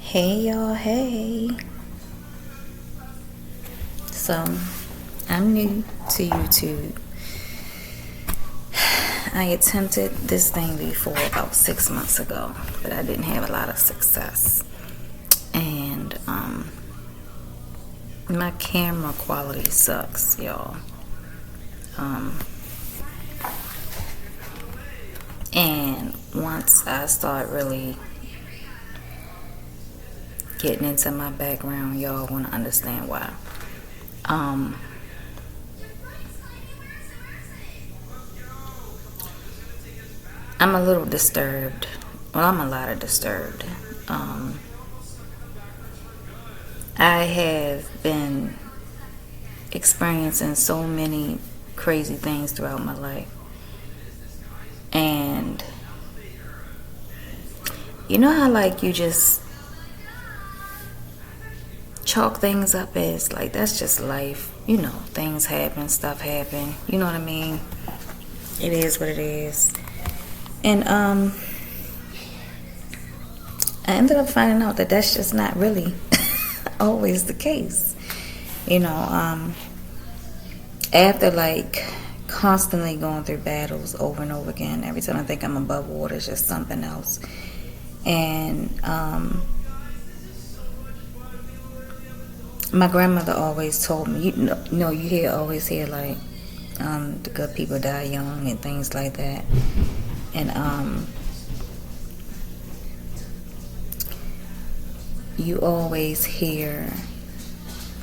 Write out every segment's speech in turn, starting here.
Hey y'all, hey. So, I'm new to YouTube. I attempted this thing before about 6 months ago, but I didn't have a lot of success. And my camera quality sucks, y'all. And once I start really getting into my background, y'all want to understand why. I'm a little disturbed. Well, I'm a lot of disturbed. I have been experiencing so many crazy things throughout my life. And you know how like you just chalk things up as like that's just life. You know, things happen, stuff happen. You know what I mean? It is what it is. And I ended up finding out that that's just not really always the case. You know, after like constantly going through battles over and over again, every time I think I'm above water, it's just something else. And my grandmother always told me, you always hear like the good people die young and things like that. And you always hear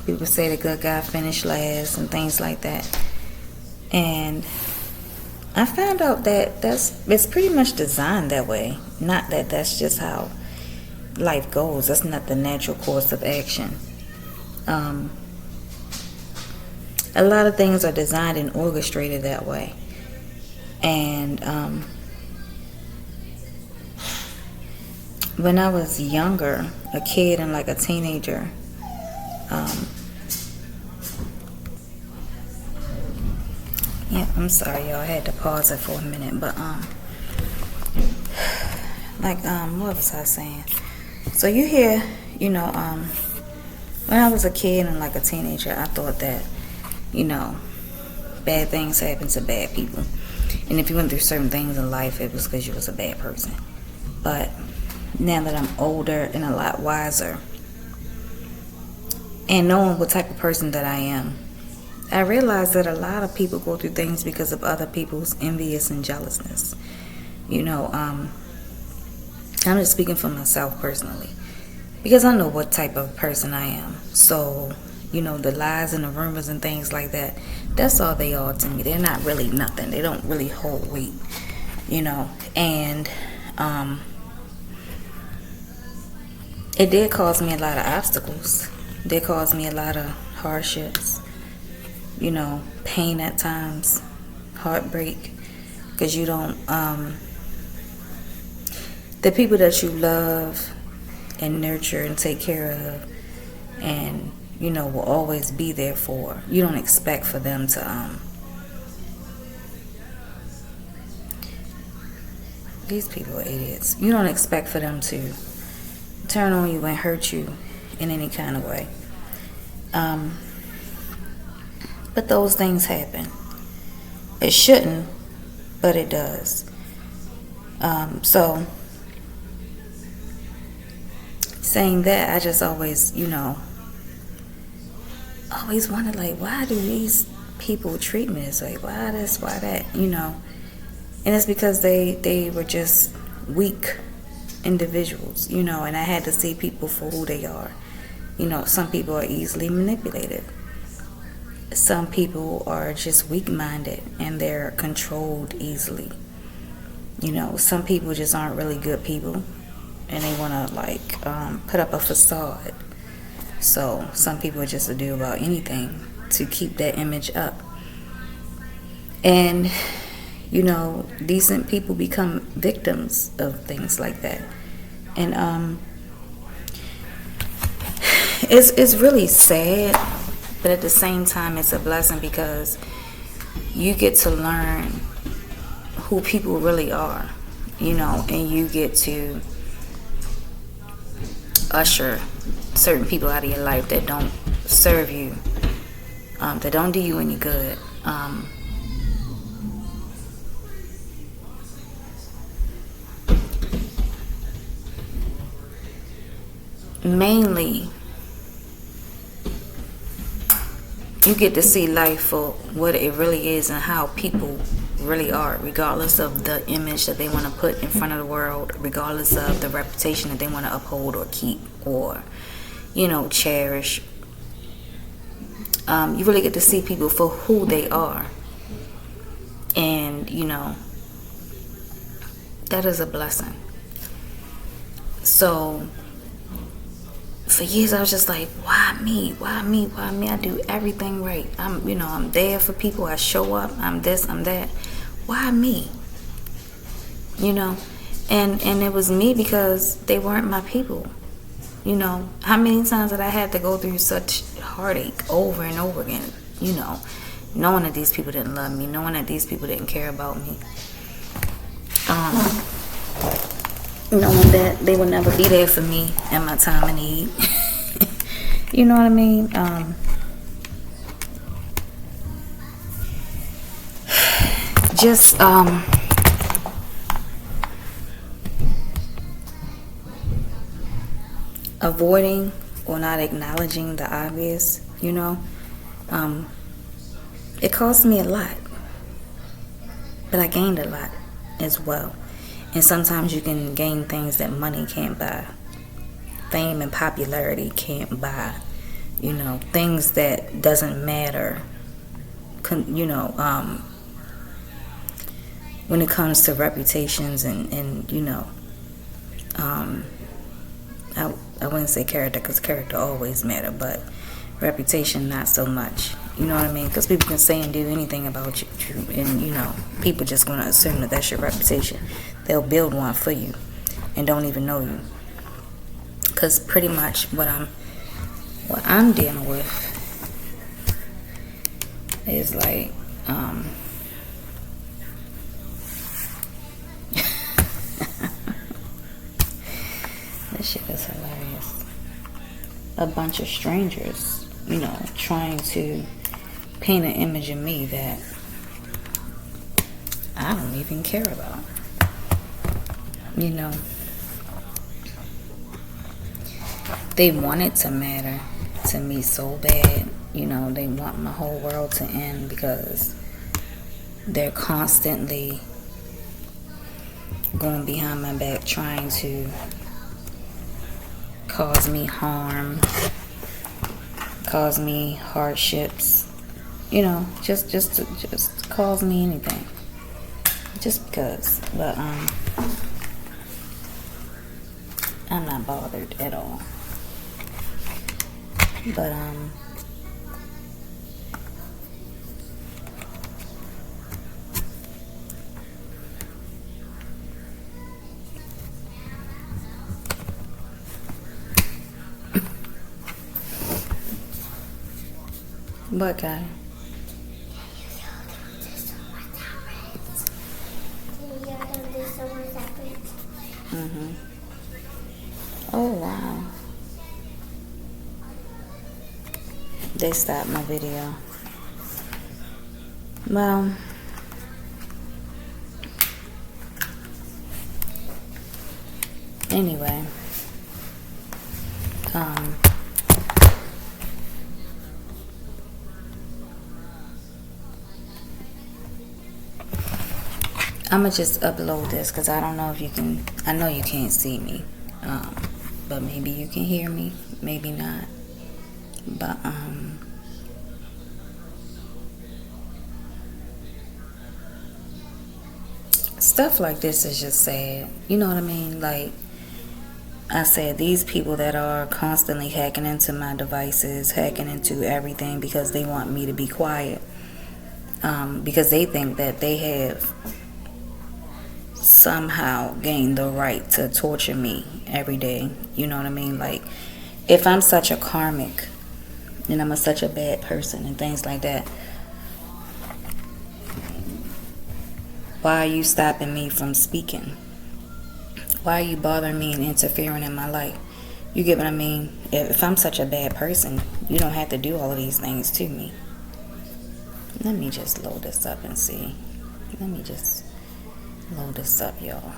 people say the good guy finished last and things like that. And I found out that it's pretty much designed that way. Not that that's just how life goes. That's not the natural course of action. A lot of things are designed and orchestrated that way. And when I was younger, a kid and like a teenager, yeah, I'm sorry y'all, I had to pause it for a minute, but what was I saying? So you hear, when I was a kid and like a teenager, I thought that, bad things happen to bad people. And if you went through certain things in life, it was because you was a bad person. But now that I'm older and a lot wiser, and knowing what type of person that I am, I realize that a lot of people go through things because of other people's envious and jealousness. I'm just speaking for myself personally, because I know what type of person I am. So, the lies and the rumors and things like that, that's all they are to me. They're not really nothing. They don't really hold weight, and it did cause me a lot of obstacles. It did cause me a lot of hardships, pain at times, heartbreak, because you don't, the people that you love and nurture and take care of and, will always be there for, you don't expect for them to, these people are idiots. You don't expect for them to turn on you and hurt you in any kind of way. But those things happen. It shouldn't, but it does. So, saying that, I just always, always wondered, like, why do these people treat me this way? Why this, why that, And it's because they were just weak individuals, and I had to see people for who they are. Some people are easily manipulated. Some people are just weak-minded and they're controlled easily. Some people just aren't really good people and they want to put up a facade. So some people just do about anything to keep that image up. And decent people become victims of things like that. And it's really sad, but at the same time it's a blessing, because you get to learn who people really are, and you get to usher certain people out of your life that don't serve you, that don't do you any good. Mainly, you get to see life for what it really is and how people really are, regardless of the image that they want to put in front of the world, regardless of the reputation that they want to uphold or keep or, cherish. You really get to see people for who they are. And, that is a blessing. So, for years I was just like, why me? Why me? Why me? I do everything right. I'm there for people. I show up. I'm this, I'm that. Why me? And it was me because they weren't my people. How many times did I have to go through such heartache over and over again? Knowing that these people didn't love me, knowing that these people didn't care about me. Knowing that they would never be there for me in my time of need. You know what I mean? Just avoiding or not acknowledging the obvious, it cost me a lot, but I gained a lot as well. And sometimes you can gain things that money can't buy. Fame and popularity can't buy. Things that doesn't matter. When it comes to reputations and I wouldn't say character, because character always matter, but reputation not so much. You know what I mean? Because people can say and do anything about you, and people just gonna assume that that's your reputation. They'll build one for you and don't even know you. Because pretty much what I'm dealing with is like this shit is hilarious. A bunch of strangers, trying to paint an image of me that I don't even care about. They want it to matter to me so bad. They want my whole world to end because they're constantly going behind my back trying to cause me harm, cause me hardships, just cause me anything, just because. But I'm not bothered at all. But what guy? Oh wow. They stopped my video. Well, anyway, I'ma just upload this because I don't know if you can. I know you can't see me, but maybe you can hear me, maybe not. But stuff like this is just sad. You know what I mean? Like I said, these people that are constantly hacking into my devices, hacking into everything because they want me to be quiet, because they think that they have somehow gained the right to torture me every day. You know what I mean? Like, if I'm such a karmic and I'm such a bad person and things like that, why are you stopping me from speaking? Why are you bothering me and interfering in my life? You get what I mean? If I'm such a bad person, you don't have to do all of these things to me. Let me just load this up and see. Let me just load this up, y'all.